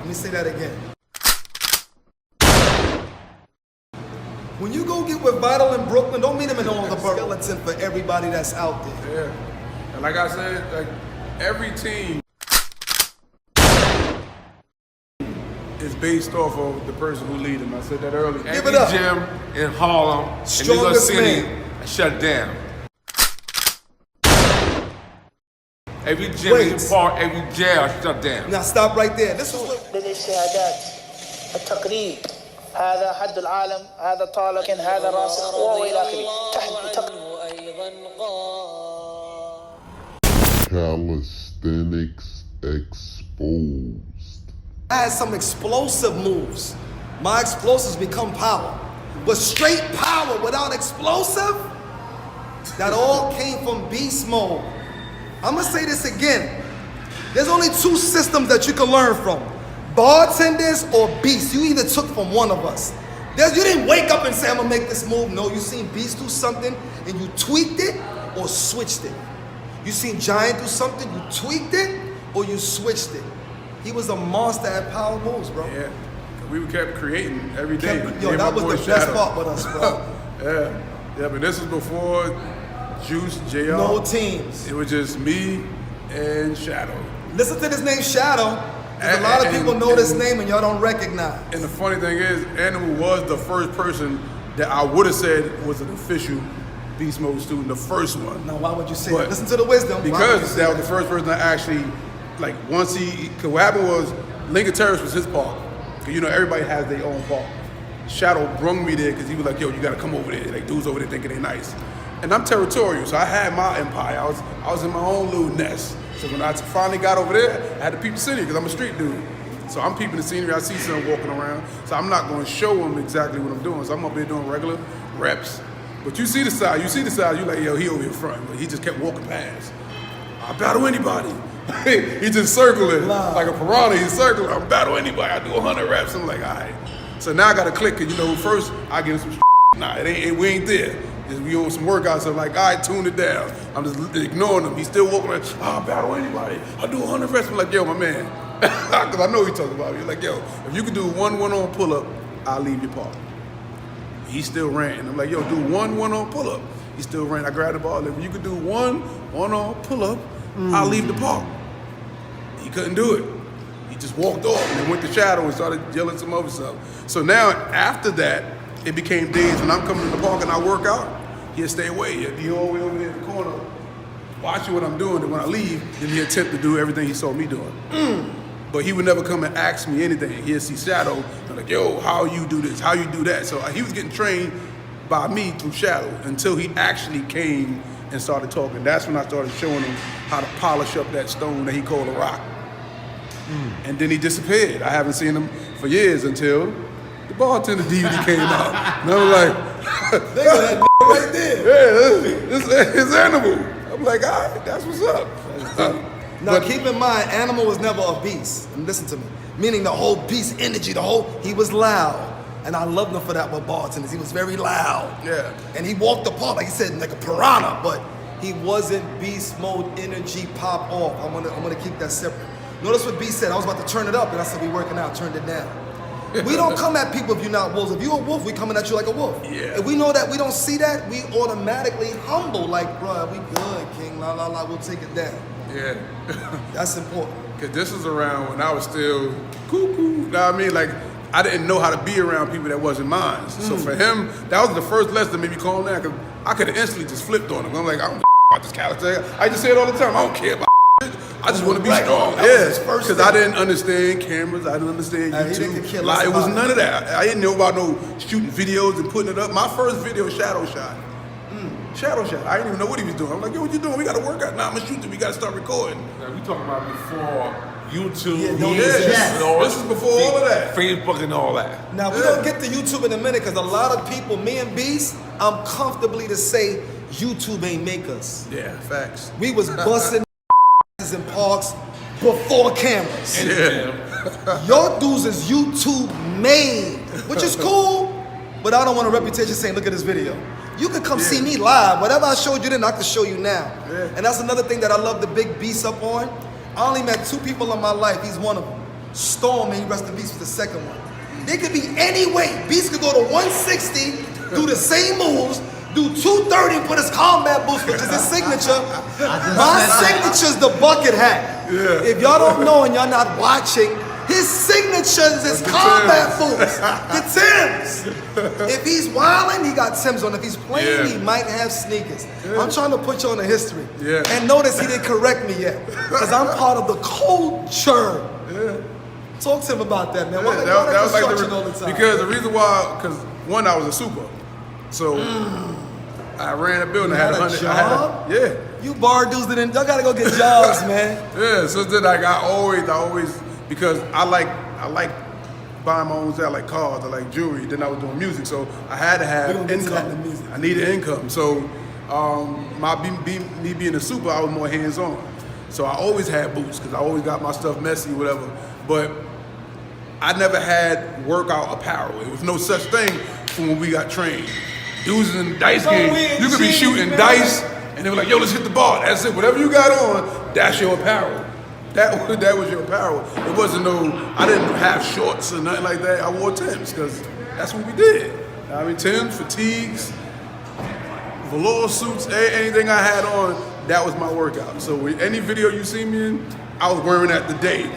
Let me say that again. When you go get with Vital in Brooklyn, don't meet him in all the skeleton for everybody that's out there. Yeah. And like I said, like every team is based off of the person who leads them. I said that earlier. Give it up. Every gym in Harlem, Strongest in New York City, man. shut down. Every gym, every park, every jail shut down. Now stop right there. This is what للاجتهادات التقليد هذا حد العالم هذا طالب لكن هذا راسخ والى اخره تحت Calisthenics exposed. I had some explosive moves. My explosives become power. But straight power without explosive, that all came from beast mode. I'm gonna say this again. There's only two systems that you can learn from. Bartenders or beasts. You either took from one of us. You didn't wake up and say, I'm gonna make this move. No, you seen Beast do something and you tweaked it or switched it. You seen Giant do something, you tweaked it or you switched it. He was a monster at power moves, bro. Yeah. We kept creating every day. Yo, that was the best part with us, bro. Yeah, but this was before Juice, JR. No teams. It was just me and Shadow. Listen to this name, Shadow. A lot of people know this name and y'all don't recognize. And the funny thing is, Animal was the first person that I would have said was an official Beast Mode student, the first one. Now, why would you say that? Listen to the wisdom. Because that was the first person that actually, like, once because what happened was, Lincoln Terrace was his park. You know, everybody has their own park. Shadow brung me there because he was like, yo, you gotta come over there. Like, dudes over there thinking they nice. And I'm territorial, so I had my empire. I was in my own little nest. So when I finally got over there, I had to peep the city because I'm a street dude. So I'm peeping the scenery. I see someone walking around. So I'm not going to show them exactly what I'm doing. So I'm up here doing regular reps. But you see the side. You're like, yo, he over in front. But he just kept walking past. I battle anybody. He just circling like a piranha. He's circling. I battle anybody. I do 100 reps. I'm like, all right. So now I got to click. Cause you know, first I give him some. Nah, we ain't there. We on some workouts, so I'm like, all right, tune it down. I'm just ignoring him. He's still walking like, I'll battle anybody. I'll do 100 reps. I'm like, yo, my man. Because I know he talking about me. Like, yo, if you can do one one-on pull-up, I'll leave your park. He still ran. I'm like, yo, do one one-on pull-up. He still ran. I grabbed the ball. If you could do one one-on pull-up, I'll leave the park. He couldn't do it. He just walked off and then went to Shadow and started yelling some other stuff. So now, after that, it became days when I'm coming to the park and I work out, he'll stay away. He'll be all the way over there in the corner, watching what I'm doing. And when I leave, then he'll attempt to do everything he saw me doing. But he would never come and ask me anything. He'll see Shadow, and like, yo, how you do this? How you do that? So he was getting trained by me through Shadow until he actually came and started talking. That's when I started showing him how to polish up that stone that he called a rock. And then he disappeared. I haven't seen him for years until the bartender DVD came out. And I was like, they got that right there. Yeah, this is Animal. I'm like, all right, that's what's up. Now keep in mind, Animal was never a beast. And listen to me. Meaning the whole beast energy, he was loud. And I loved him for that with bartenders. He was very loud. Yeah. And he walked apart, like he said, like a piranha, but he wasn't beast mode energy pop off. I'm gonna keep that separate. Notice what B said. I was about to turn it up, and I said, we working out, turned it down. We don't come at people if you're not wolves. If you're a wolf, we coming at you like a wolf. Yeah. If we know that we don't see that, we automatically humble, like, bruh, we good, king, la la la, we'll take it down. Yeah. That's important. Because this was around when I was still cuckoo. You know what I mean? Like, I didn't know how to be around people that wasn't mine. So for him, that was the first lesson that made me calm down. Because I could have instantly just flipped on him. I'm like, I don't about this calisthenics. I just say it all the time. I don't care about I just want to be strong. Yeah, because I didn't understand cameras. I didn't understand YouTube. It was none of that. I didn't know about no shooting videos and putting it up. My first video was Shadow Shot. Shadow Shot. I didn't even know what he was doing. I'm like, yo, what you doing? We got to work out. Nah, I'm going to shoot it. We got to start recording. Now, we talking about before YouTube. This is before all of that. Facebook and all that. Now, we're going to get to YouTube in a minute because a lot of people, me and Beast, I'm comfortably to say YouTube ain't make us. Yeah, facts. We was busting in parks before cameras. Yeah. Your dudes is YouTube made, which is cool, but I don't want a reputation saying, look at this video. You can come see me live. Whatever I showed you then, I can show you now. And that's another thing that I love the big beast up on. I only met 2 people in my life. He's one of them. Storm, rest in peace, was the second one. It could be any weight. Beast could go to 160, do the same moves, do 230 and put his combat boots, which is his signature. My signature's the bucket hat. Yeah. If y'all don't know and y'all not watching, his signature is his combat boots, the Timbs. If he's wilding, he got Timbs on. If he's playing, he might have sneakers. I'm trying to put you on the history. And notice he didn't correct me yet, because I'm part of the culture. Talk to him about that, man. Why that was like all the time? because the reason why, because one, I was a super, so I ran a building. You I had had a 100. job? Yeah. You bar dudes didn't. Y'all gotta go get jobs, man. Yeah. So then, like, I always, because I like buying my own stuff. I like cars. I like jewelry. Then I was doing music, so I had to have income. I needed income. So me being a super, I was more hands on. So I always had boots because I always got my stuff messy, whatever. But I never had workout apparel. It was no such thing from when we got trained. Dudes in the dice game, you could be shooting dice, and they were like, "Yo, let's hit the ball." That's it. Whatever you got on, that's your apparel. That was your apparel. It wasn't I didn't have shorts or nothing like that. I wore Timbs because that's what we did. I mean, Timbs, fatigues, velour suits, anything I had on, that was my workout. So any video you see me in, I was wearing that the day.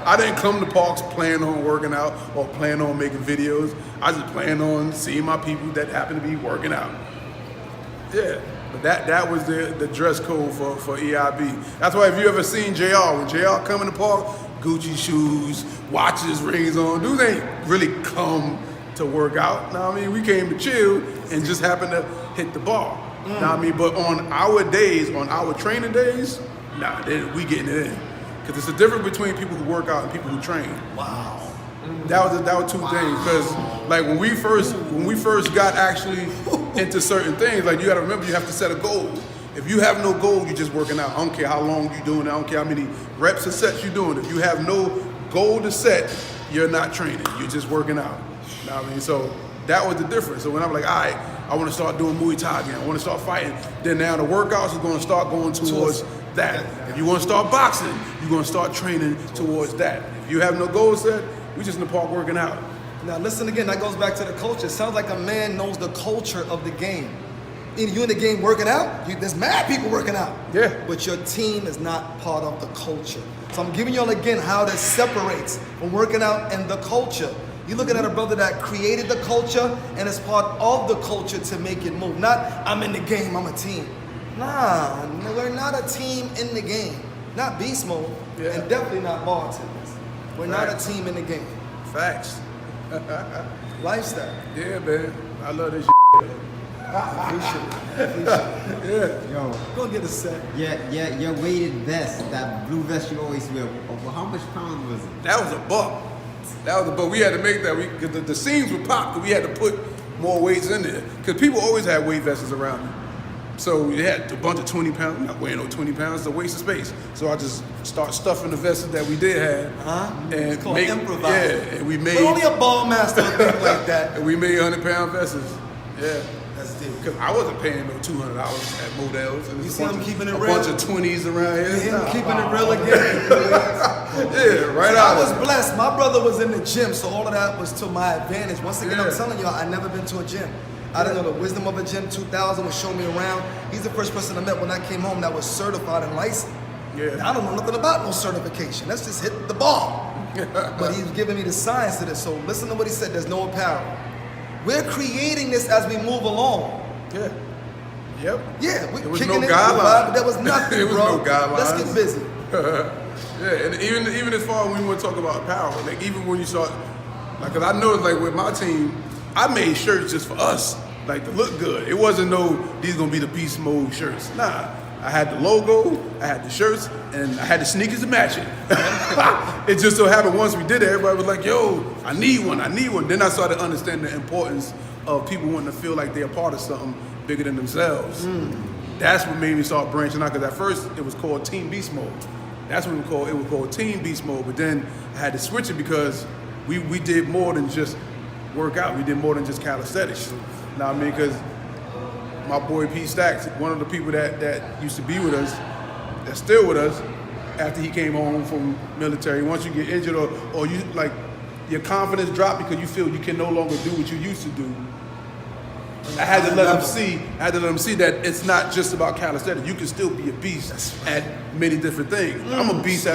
I didn't come to parks planning on working out or planning on making videos. I just planned on seeing my people that happen to be working out. Yeah, but that was the dress code for EIB. That's why if you ever seen JR, when JR come in the park, Gucci shoes, watches, rings on, dudes ain't really come to work out. Know what I mean? We came to chill and just happened to hit the bar. Know what I mean? But on our days, on our training days, nah, we getting it in. Because it's a difference between people who work out and people who train. Wow. That was two things. Because like when we first got actually into certain things, like you got to remember, you have to set a goal. If you have no goal, you're just working out. I don't care how long you're doing it. I don't care how many reps or sets you're doing. If you have no goal to set, you're not training. You're just working out. You know what I mean? So that was the difference. So when I'm like, all right, I want to start doing Muay Thai again. I want to start fighting. Then now the workouts are going to start going towards that. If you want to start boxing, you're going to start training towards that. If you have no goal set, we just in the park working out. Now listen again, that goes back to the culture. It sounds like a man knows the culture of the game. You in the game working out, there's mad people working out. Yeah. But your team is not part of the culture. So I'm giving y'all again how that separates from working out and the culture. You're looking at a brother that created the culture and is part of the culture to make it move. Not, I'm in the game, I'm a team. Nah, we're not a team in the game. Not beast mode, and definitely not bartenders. We're not a team in the game. Facts. Lifestyle. Yeah, man. I love this Appreciate it. Yeah. Yo, Go get a set. yeah, your weighted vest, that blue vest you always wear. How much pounds was it? That was a buck. We had to make that. Cause the seams would pop, because we had to put more weights in there. Because people always had weight vests around me. So we had a bunch of 20 pounds. I'm not weighing no 20 pounds. It's a waste of space. So I just start stuffing the vests that we did have. And And it's called make, improvise. Yeah, and we made. But only a ball master would think like that. And we made 100-pound vests. Yeah. That's deep. Because I wasn't paying no $200 at Modell's. And You there's see him keeping it real? A bunch of 20s around here. Him keeping it real again. Yeah, right See, out. I was blessed. My brother was in the gym, so all of that was to my advantage. Once again, I'm Yeah. telling y'all, I never been to a gym. I didn't know the wisdom of a gym. 2000 was showing me around. He's the first person I met when I came home that was certified and licensed. Yeah. I don't know nothing about no certification. Let's just hit the ball. But he's giving me the science to this. So listen to what he said. There's no apparel. We're creating this as we move along. Yeah. Yep. Yeah, we're There was kicking no it. guideline. There was nothing, There was bro. no guidelines. Let's get busy. Yeah, and even as far as when we want to talk about power, like even when you start, like, cause I noticed like with my team, I made shirts just for us, like to look good. It wasn't these gonna be the beast mode shirts. Nah, I had the logo, I had the shirts, and I had the sneakers to match it. It just so happened once we did it, everybody was like, yo, I need one. Then I started understanding the importance of people wanting to feel like they're a part of something bigger than themselves. That's what made me start branching out, because at first it was called Team Beast Mode. That's what it was called Team Beast Mode. But then I had to switch it because we did more than just work out. We did more than just calisthenics. Now I mean, because my boy P Stacks, one of the people that used to be with us, that's still with us, after he came home from military. Once you get injured or you like your confidence drop because you feel you can no longer do what you used to do. I had to let him see that it's not just about calisthenics. You can still be a beast at many different things. I'm a beast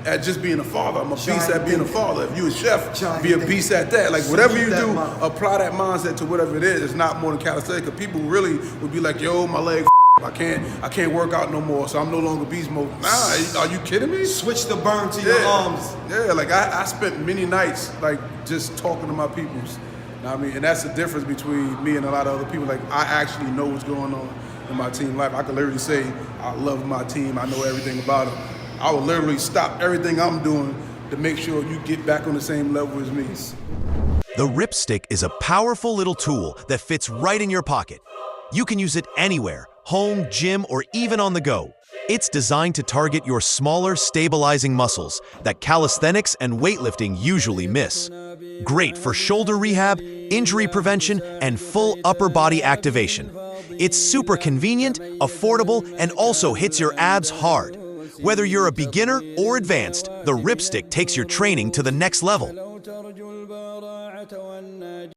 at just being a father. I'm a beast at being a father. If you a chef, be a beast at that. Like whatever you do, apply that mindset to whatever it is. It's not more than calisthenics. Because people really would be like, yo, my leg, I can't work out no more, so I'm no longer beast mode. Nah, are you kidding me? Switch the burn to your arms. Yeah, like I spent many nights like just talking to my peoples. I mean, and that's the difference between me and a lot of other people. Like, I actually know what's going on in my team life. I can literally say, I love my team. I know everything about them. I will literally stop everything I'm doing to make sure you get back on the same level as me. The Ripstick is a powerful little tool that fits right in your pocket. You can use it anywhere, home, gym, or even on the go. It's designed to target your smaller, stabilizing muscles that calisthenics and weightlifting usually miss. Great for shoulder rehab, injury prevention, and full upper body activation. It's super convenient, affordable, and also hits your abs hard. Whether you're a beginner or advanced, the Ripstick takes your training to the next level.